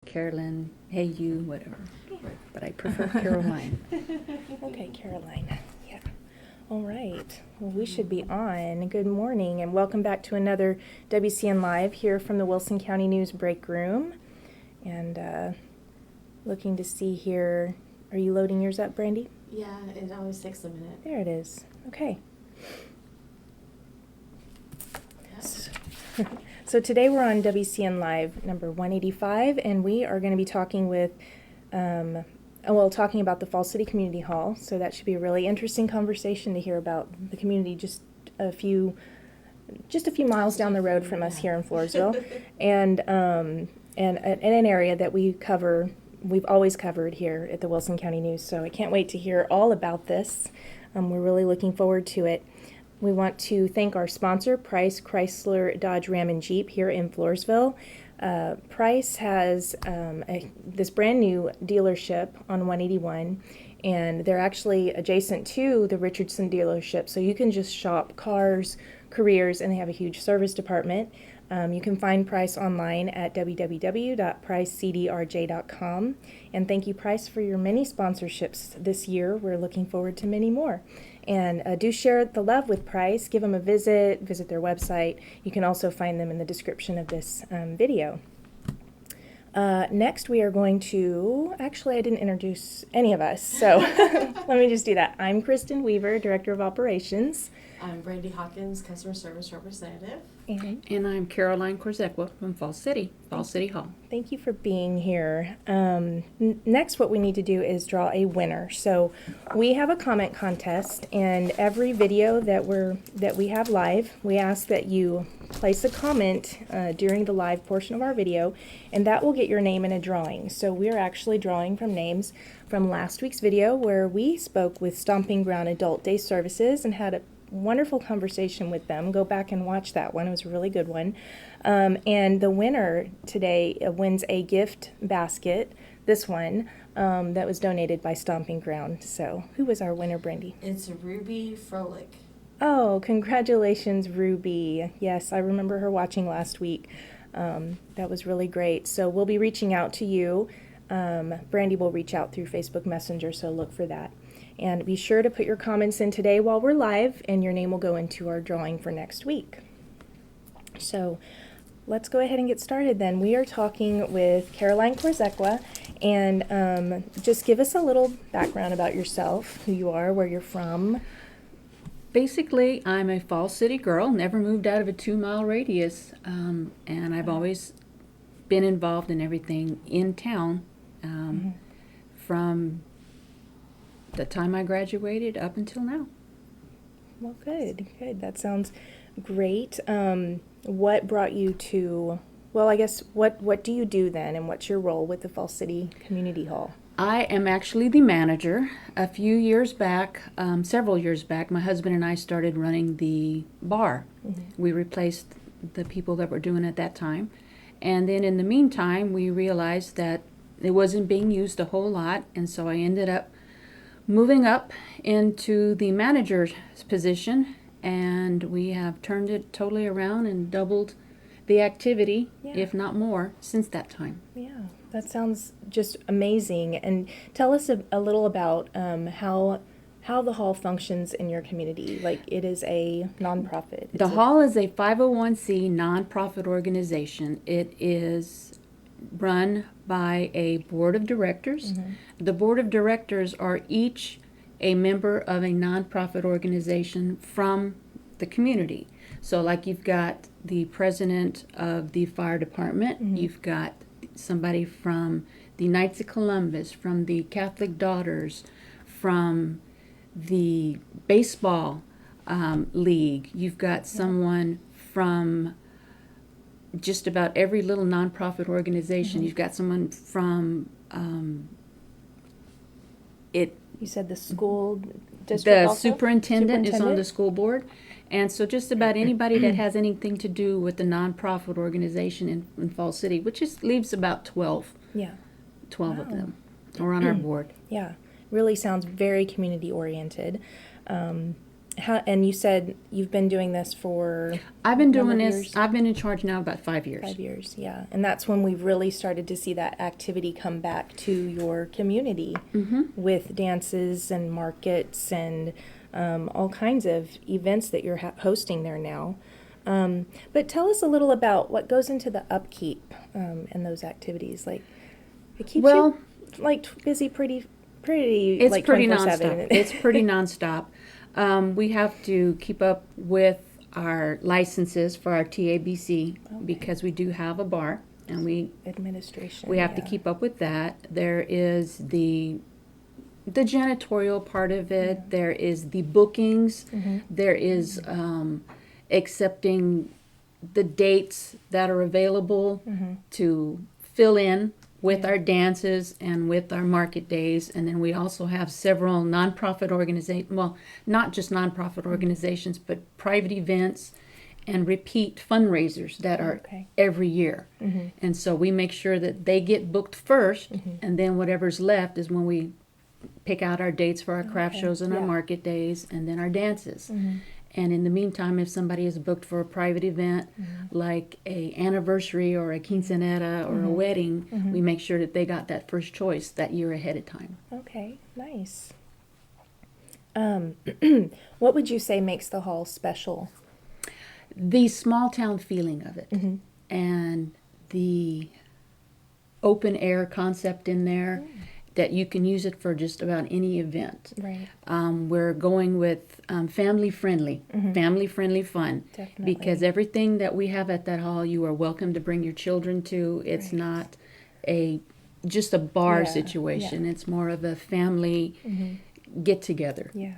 Carolyn, hey you, whatever. But I prefer Caroline. Okay, Caroline. Yeah. All right. Well, we should be on. Good morning, and welcome back to another WCN Live here from the Wilson County News Break Room. And looking to see here. Are you loading yours up, Brandy? Yeah, it always takes a minute. There it is. Okay. Yes. So today we're on WCN Live number 185, and we are going to be talking with, talking about the Falls City Community Hall. So that should be a really interesting conversation to hear about the community just a few miles down the road from us here in Floresville, and in an area that we've always covered here at the Wilson County News. So I can't wait to hear all about this. We're really looking forward to it. We want to thank our sponsor, Price Chrysler Dodge Ram and Jeep here in Floresville. Price has this brand new dealership on 181, and they're actually adjacent to the Richardson dealership. So you can just shop cars, careers, and they have a huge service department. You can find Price online at www.pricecdrj.com. And thank you, Price, for your many sponsorships this year. We're looking forward to many more. And do share the love with Price. Give them a visit their website. You can also find them in the description of this video. Next, we are going to, actually, I didn't introduce any of us, so let me just do that. I'm Kristen Weaver, Director of Operations. I'm Brandy Hawkins, Customer Service Representative. And I'm Caroline Korzekwa from Falls City Hall. Thank you for being here. Next, what we need to do is draw a winner. So we have a comment contest, and every video that we have live, we ask that you place a comment during the live portion of our video, and that will get your name in a drawing. So we're actually drawing from names from last week's video where we spoke with Stomping Ground Adult Day Services and had a wonderful conversation with them. Go back and watch that one. It was a really good one. And the winner today wins a gift basket, this one, that was donated by Stomping Ground. So who was our winner, Brandy? It's Ruby Froelich. Oh, congratulations, Ruby. Yes, I remember her watching last week. That was really great. So we'll be reaching out to you. Brandy will reach out through Facebook Messenger, so look for that. And be sure to put your comments in today while we're live, and your name will go into our drawing for next week. So let's go ahead and get started then. We are talking with Caroline Korzekwa, and just give us a little background about yourself, who you are, where you're from. Basically, I'm a Falls City girl, never moved out of a 2-mile radius, and I've always been involved in everything in town from the time I graduated up until now. Well, good. That sounds great. What brought you to, I guess, what do you do then, and what's your role with the Falls City Community Hall? I am actually the manager. A few years back, several years back, my husband and I started running the bar. Mm-hmm. We replaced the people that were doing it at that time. And then in the meantime, we realized that it wasn't being used a whole lot, and so I ended up moving up into the manager's position, and we have turned it totally around and doubled the activity, if not more, since that time. Yeah, that sounds just amazing. And tell us a little about how the hall functions in your community. Like, it is a nonprofit. The hall is a 501c nonprofit organization. It is run by a board of directors. Mm-hmm. The board of directors are each a member of a nonprofit organization from the community. So like, you've got the president of the fire department, mm-hmm. You've got somebody from the Knights of Columbus, from the Catholic Daughters, from the baseball league. You've got someone from just about every little nonprofit organization. Mm-hmm. You've got someone from You said the school district. The also? superintendent is on the school board, and so just about anybody that has anything to do with the nonprofit organization in Falls City, which leaves about 12. Yeah, 12 of them are on our board. Yeah, really sounds very community oriented. And you said you've been doing this for I've been number doing of this, years? I've been in charge now about 5 years. 5 years, yeah. And that's when we really started to see that activity come back to your community with dances and markets and all kinds of events that you're hosting there now. But tell us a little about what goes into the upkeep and those activities. Like, it keeps Well, you like busy pretty It's like pretty 24/7. nonstop. It's pretty nonstop. We have to keep up with our licenses for our TABC because we do have a bar, and we Administration. have to yeah. keep up with that. There is the janitorial part of it. There is the bookings. There is accepting the dates that are available to fill in with our dances and with our market days. And then we also have several nonprofit organizations, well, not just nonprofit organizations, but private events and repeat fundraisers that are Okay. every year. And so we make sure that they get booked first, and then whatever's left is when we pick out our dates for our craft Okay. shows and our Yeah. market days, and then our dances. And in the meantime, if somebody is booked for a private event, like a anniversary or a quinceanera or a wedding, we make sure that they got that first choice that year ahead of time. Okay, nice. What would you say makes the hall special? The small town feeling of it, and the open air concept in there, that you can use it for just about any event. Right. We're going with family friendly fun. Definitely. Because everything that we have at that hall, you are welcome to bring your children to. It's Right. not just a bar Yeah, situation. It's more of a family get together. Yeah.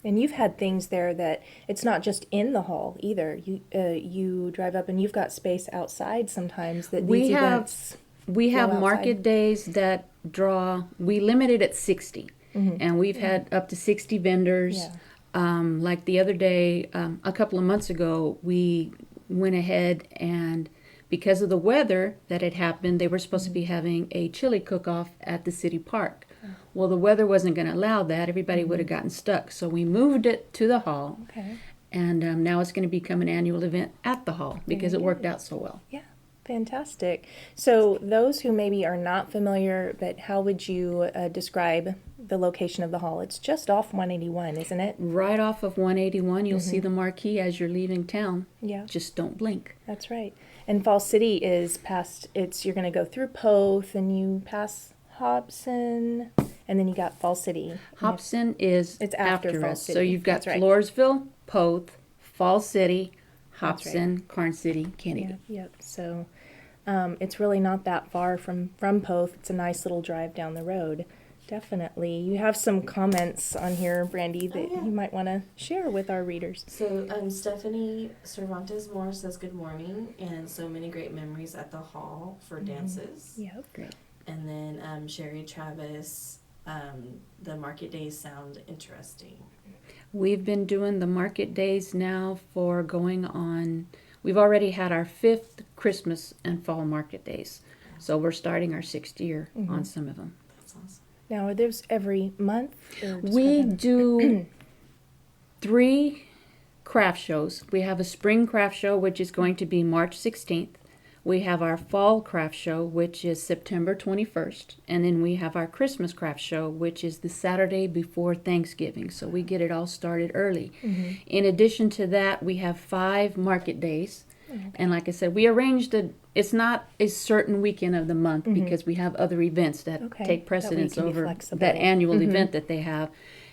And you've had things there that it's not just in the hall either. You drive up and you've got space outside sometimes that We these have- events. We have outside. market days that draw, we limit it at 60. And we've had up to 60 vendors. Yeah. Like the other day, a couple of months ago, we went ahead and because of the weather that had happened, they were supposed to be having a chili cook-off at the city park. Well, the weather wasn't going to allow that. Everybody would have gotten stuck. So we moved it to the hall. Okay. And now it's going to become an annual event at the hall because it worked out so well. Yeah. Fantastic. So those who maybe are not familiar, but how would you describe the location of the hall? It's just off 181, isn't it? Right off of 181, you'll see the marquee as you're leaving town. Yeah. Just don't blink. That's right. And Fall City is past, you're going to go through Poth and you pass Hobson and then you got Fall City. Hobson is It's after Fall us. So City. you've got That's right. Floresville, Poth, Fall City, That's right. Hobson, Karn City, Kennedy. Yep. So it's really not that far from Poth. It's a nice little drive down the road. Definitely. You have some comments on here, Brandy, that yeah. you might want to share with our readers. So Stephanie Cervantes Moore says good morning and so many great memories at the hall for dances. Yep. Great. And then Sherry Travis, the market days sound interesting. We've been doing the market days now for going on, we've already had our 5th Christmas and fall market days. So we're starting our 6th year on some of them. That's awesome. Now, are those every month? Or just We kind of- do 3 craft shows. We have a spring craft show, which is going to be March 16th. We have our fall craft show, which is September 21st. And then we have our Christmas craft show, which is the Saturday before Thanksgiving. So we get it all started early. In addition to that, we have 5 market days. And like I said, we arranged it. It's not a certain weekend of the month because we have other events that Okay, take that way precedence you can be over flexible. that annual event that they have.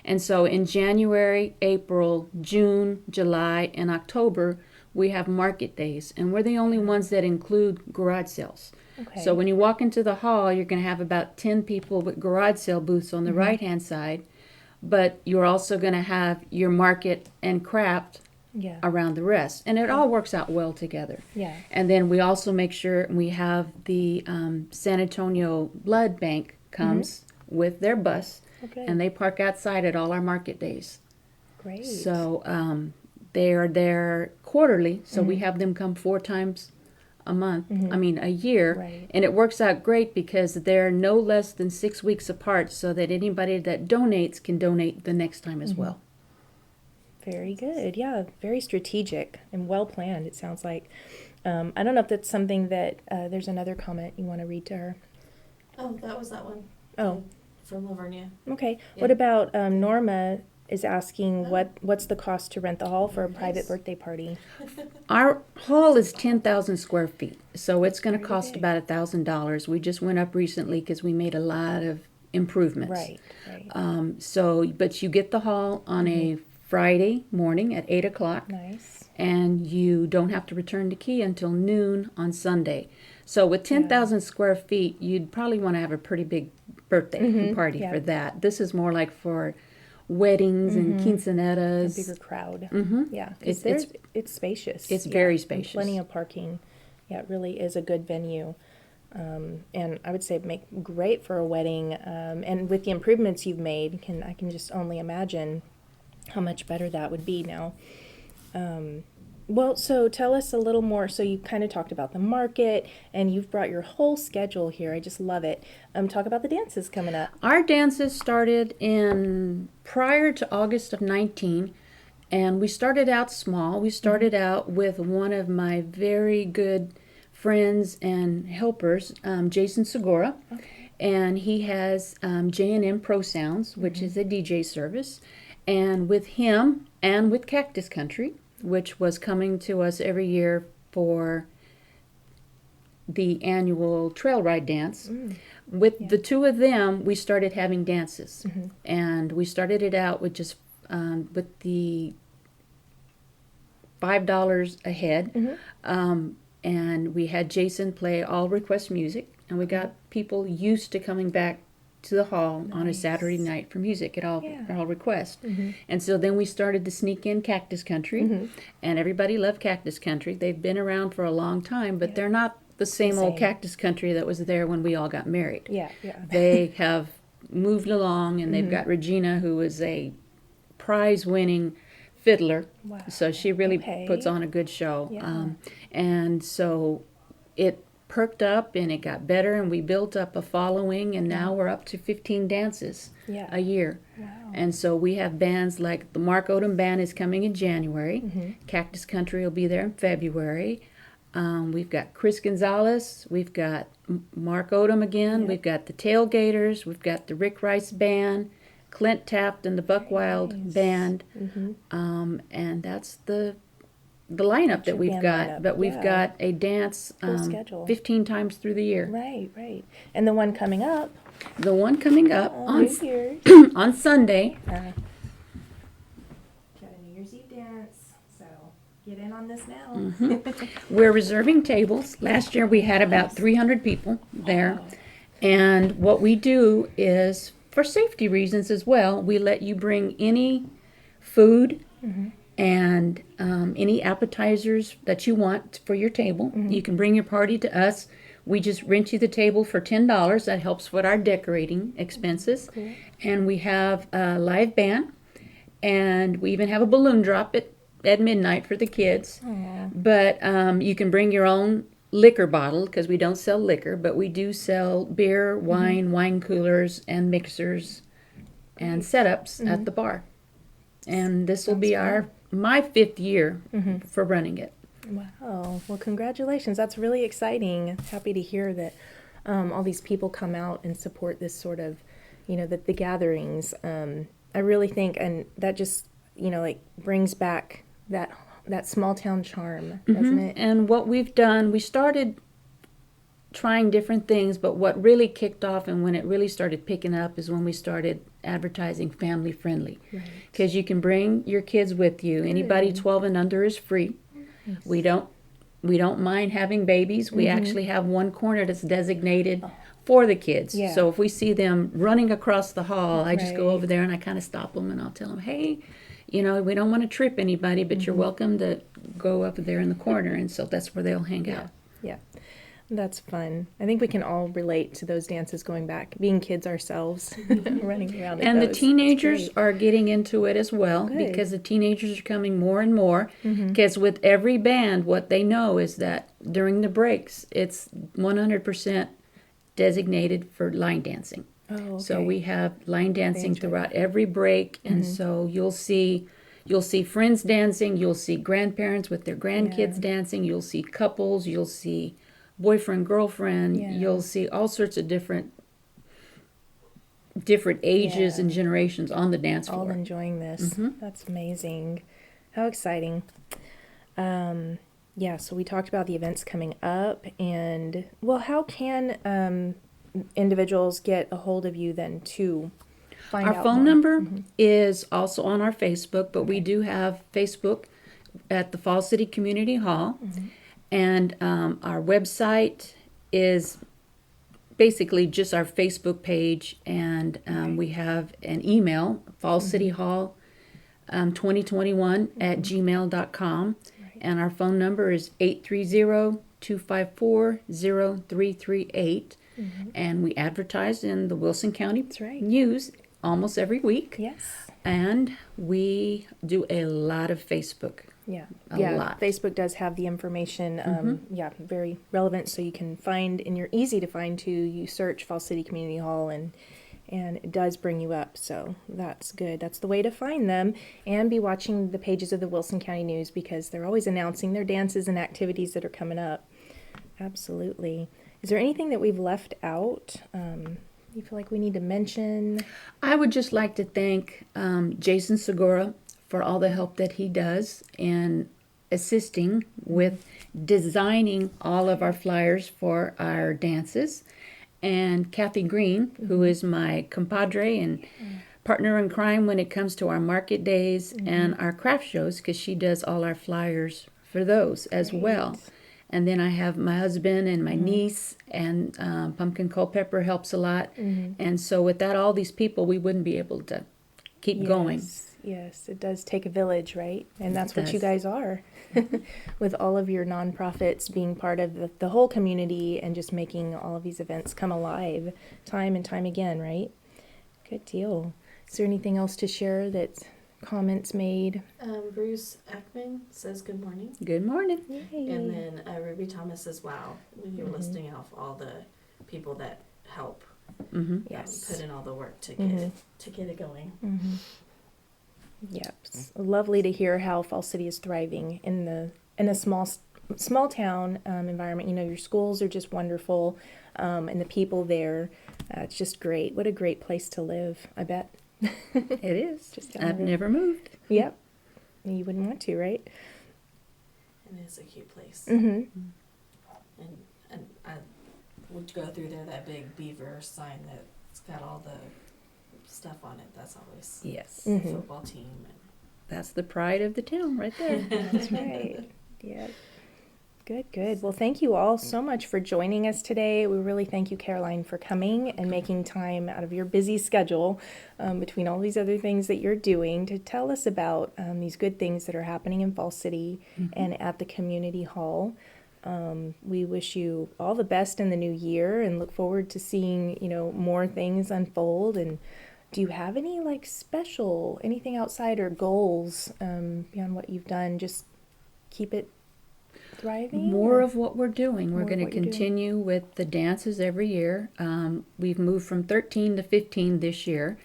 And so in January, April, June, July, and October, we have market days. And we're the only ones that include garage sales. Okay. So when you walk into the hall, you're going to have about 10 people with garage sale booths on the right-hand side. But you're also going to have your market and craft Yeah. around the rest. And it all works out well together. Yeah. And then we also make sure we have the San Antonio Blood Bank comes with their bus, Okay. and they park outside at all our market days. Great. So they are there quarterly, so we have them come 4 times a month, a year. Right. And it works out great because they're no less than 6 weeks apart so that anybody that donates can donate the next time as well. Very good. Yeah, very strategic and well planned, it sounds like. I don't know if that's something that there's another comment you want to read to her. Oh, that was that one. Oh. From Lavernia. Okay. Yeah. What about Norma is asking Oh. what's the cost to rent the hall for a Nice. private birthday party? Our hall is 10,000 square feet, so it's going to Pretty cost big. about $1,000. We just went up recently because we made a lot of improvements. Right. But you get the hall on a Friday morning at 8 o'clock, Nice. and you don't have to return the key until noon on Sunday. So with 10,000 square feet, you'd probably want to have a pretty big birthday party Yeah. for that. This is more like for weddings and A quinceaneras. bigger crowd. Mm-hmm. Yeah. It's- It's spacious. it's Yeah, very and spacious. plenty of parking. Yeah, it really is a good venue. And I would say make great for a wedding. And with the improvements you've made, I can just only imagine how much better that would be now. Well, so tell us a little more. So you kind of talked about the market, and you've brought your whole schedule here. I just love it. Talk about the dances coming up. Our dances started in prior to August of 19, and we started out small. We started out with one of my very good friends and helpers, Jason Segura, and he has J&M Pro Sounds, which is a DJ service, and with him and with Cactus Country, which was coming to us every year for the annual trail ride dance. With the two of them, we started having dances, and we started it out with just with the $5 a head, and we had Jason play all request music, and we got people used to coming back to the hall on a Saturday night for music at all request. And so then we started to sneak in Cactus Country, and everybody loved Cactus Country. They've been around for a long time, but they're not the same old Cactus Country that was there when we all got married. Yeah. They have moved along, and they've got Regina, who is a prize-winning fiddler. Wow. So she really Okay. puts on a good show. Yeah. And so it perked up, and it got better, and we built up a following, and now we're up to 15 dances a year. Wow. And so we have bands like the Mark Odom Band is coming in January. Cactus Country will be there in February. We've got Chris Gonzalez. We've got Mark Odom again. We've got the Tailgaters. We've got the Rick Rice Band, Clint Taft and the Buck Wild Band. And that's the lineup that your we've band got. lineup, But we've yeah. got a dance Full schedule. 15 times through the year. Right. And the one coming up The one coming up on New Year's. on Sunday. Got a New Year's Eve dance, so get in on this now. We're reserving tables. Last year we had about 300 people there. And what we do is, for safety reasons as well, we let you bring any food and any appetizers that you want for your table. You can bring your party to us. We just rent you the table for $10. That helps with our decorating expenses. And we have a live band, and we even have a balloon drop at midnight for the kids. But you can bring your own liquor bottle, because we don't sell liquor, but we do sell beer, wine, wine coolers, and mixers and setups at the bar. And this will be my 5th year for running it. Wow. Well, congratulations. That's really exciting. Happy to hear that all these people come out and support this sort of, the gatherings. I really think, and that just, like brings back that small town charm, doesn't it? And what we've done, we started trying different things, but what really kicked off and when it really started picking up is when we started advertising family friendly. Because you can bring your kids with you. Anybody 12 and under is free. We don't mind having babies. We actually have one corner that's designated for the kids. Yeah. So if we see them running across the hall, I just go Right. over there and I kind of stop them, and I'll tell them, hey, we don't want to trip anybody, but you're welcome to go up there in the corner. And so that's where they'll hang out. Yeah. That's fun. I think we can all relate to those dances going back, being kids ourselves, running around. And the those. It's teenagers great. are getting into it as well, Good. because the teenagers are coming more and more. Because with every band, what they know is that during the breaks, it's 100% designated for line dancing. Oh, okay. So we have line dancing Bands, right. throughout every break, and so you'll see You'll see friends dancing. You'll see grandparents with their grandkids Yeah. dancing. You'll see couples. You'll see boyfriend, girlfriend. Yeah. You'll see all sorts of different ages Yeah. and generations on the dance All floor. enjoying this. That's amazing. How exciting. Yeah, so we talked about the events coming up, and well, how can individuals get a hold of you then to find Our out phone more? number is also on our Facebook, but we do have Facebook at the Fall City Community Hall. And our website is basically just our Facebook page. And we have an email, fallcityhall 2021 at gmail.com. And our phone number is 830-254-0338. And we advertise in the Wilson County right. News almost every week. Yes. And we do a lot of Facebook. Yeah. A Yeah. lot. Facebook does have the information. Yeah, very relevant. So you can find, and you're easy to find too. You search Fall City Community Hall, and it does bring you up. So that's good. That's the way to find them, and be watching the pages of the Wilson County News, because they're always announcing their dances and activities that are coming up. Absolutely. Is there anything that we've left out? You feel like we need to mention? I would just like to thank Jason Segura for all the help that he does in assisting with designing all of our flyers for our dances. And Kathy Green, who is my compadre and partner in crime when it comes to our market days and our craft shows, because she does all our flyers for those as well. And then I have my husband and my niece, and Pumpkin Culpepper helps a lot. And so without all these people, we wouldn't be able to keep going. Yes, it does take a village, right? And that's what you does. guys are, with all of your nonprofits being part of the whole community and just making all of these events come alive time and time again, right? Good deal. Is there anything else to share that's comments made? Bruce Ackman says good morning. Good morning. Yay. And then Ruby Thomas says, wow, when you were listing off all the people that help Yes. put in all the work to get it going. Yep. It's lovely to hear how Fall City is thriving in a small town environment. You know, your schools are just wonderful, and the people there, it's just great. What a great place to live, I bet. It is. Just down the I've road. never moved. Yep. You wouldn't want to, right? And it's a cute place. Mm-hmm. And I would go through there, that big beaver sign that's got all the stuff on it. That's always Yes. the football team. And That's the pride of the town right there. That's right. Yep. Good. Well, thank you all so much for joining us today. We really thank you, Caroline, for coming and making time out of your busy schedule between all these other things that you're doing to tell us about these good things that are happening in Fall City and at the community hall. We wish you all the best in the new year and look forward to seeing, more things unfold. And do you have any anything outside or goals beyond what you've done? Just keep it thriving? More of what we're doing. We're More of going to what you're doing. continue with the dances every year. We've moved from 13 to 15 this year,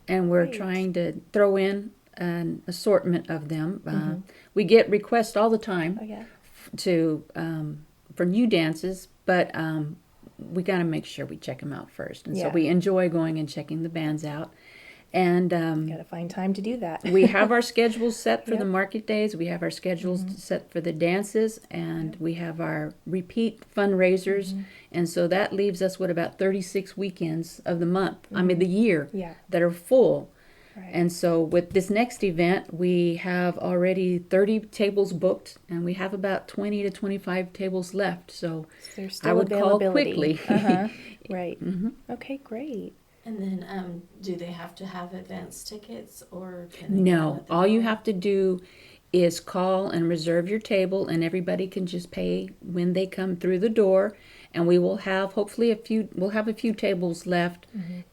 and we're Great. trying to throw in an assortment of them. We get requests all the time Oh, yeah. to for new dances, but we got to make sure we check them out first. And so Yeah. we enjoy going and checking the bands out. And Got to find time to do that. we have our schedules set for Yep. the market days. We have our schedules set for the dances, and we have our repeat fundraisers. And so that leaves us with about 36 weekends of the month, the year, Yeah. that are full. Right. And so with this next event, we have already 30 tables booked, and we have about 20 to 25 tables left. So There's still I would call availability. quickly. Uh-huh. Right. Okay, great. And then, do they have to have advance tickets, or can they No, come at the all you door? have to do is call and reserve your table, and everybody can just pay when they come through the door. And we will have hopefully we'll have a few tables left,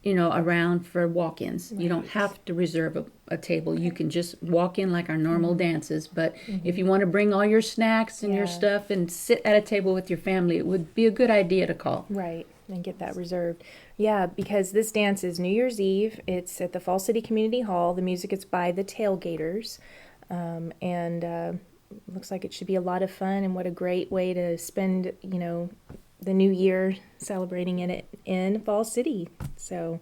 around for walk-ins. You don't have to reserve a table. You can just walk in like our normal dances. But if you want to bring all your snacks and your Yeah. stuff and sit at a table with your family, it would be a good idea to call. Right. And get that reserved. Yeah, because this dance is New Year's Eve. It's at the Fall City Community Hall. The music is by the Tailgaters. And looks like it should be a lot of fun, and what a great way to spend, the new year celebrating it in Fall City. So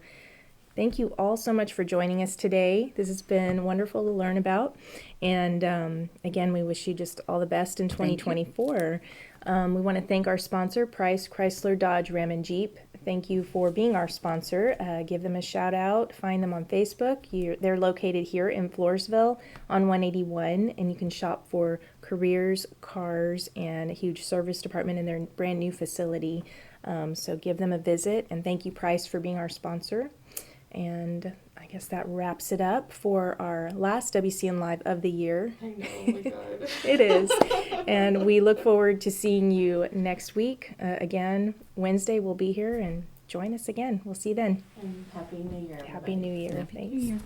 thank you all so much for joining us today. This has been wonderful to learn about. And again, we wish you just all the best in 2024. We want to thank our sponsor, Price Chrysler Dodge Ram and Jeep. Thank you for being our sponsor. Give them a shout out. Find them on Facebook. They're located here in Floresville on 181, and you can shop for careers, cars, and a huge service department in their brand new facility. So give them a visit, and thank you, Price, for being our sponsor. And I guess that wraps it up for our last WCN Live of the year. I know, oh my God. It is. And we look forward to seeing you next week. Again, Wednesday we'll be here, and join us again. We'll see you then. And Happy New Year. Happy everybody. New Year. Happy New Thanks. Year.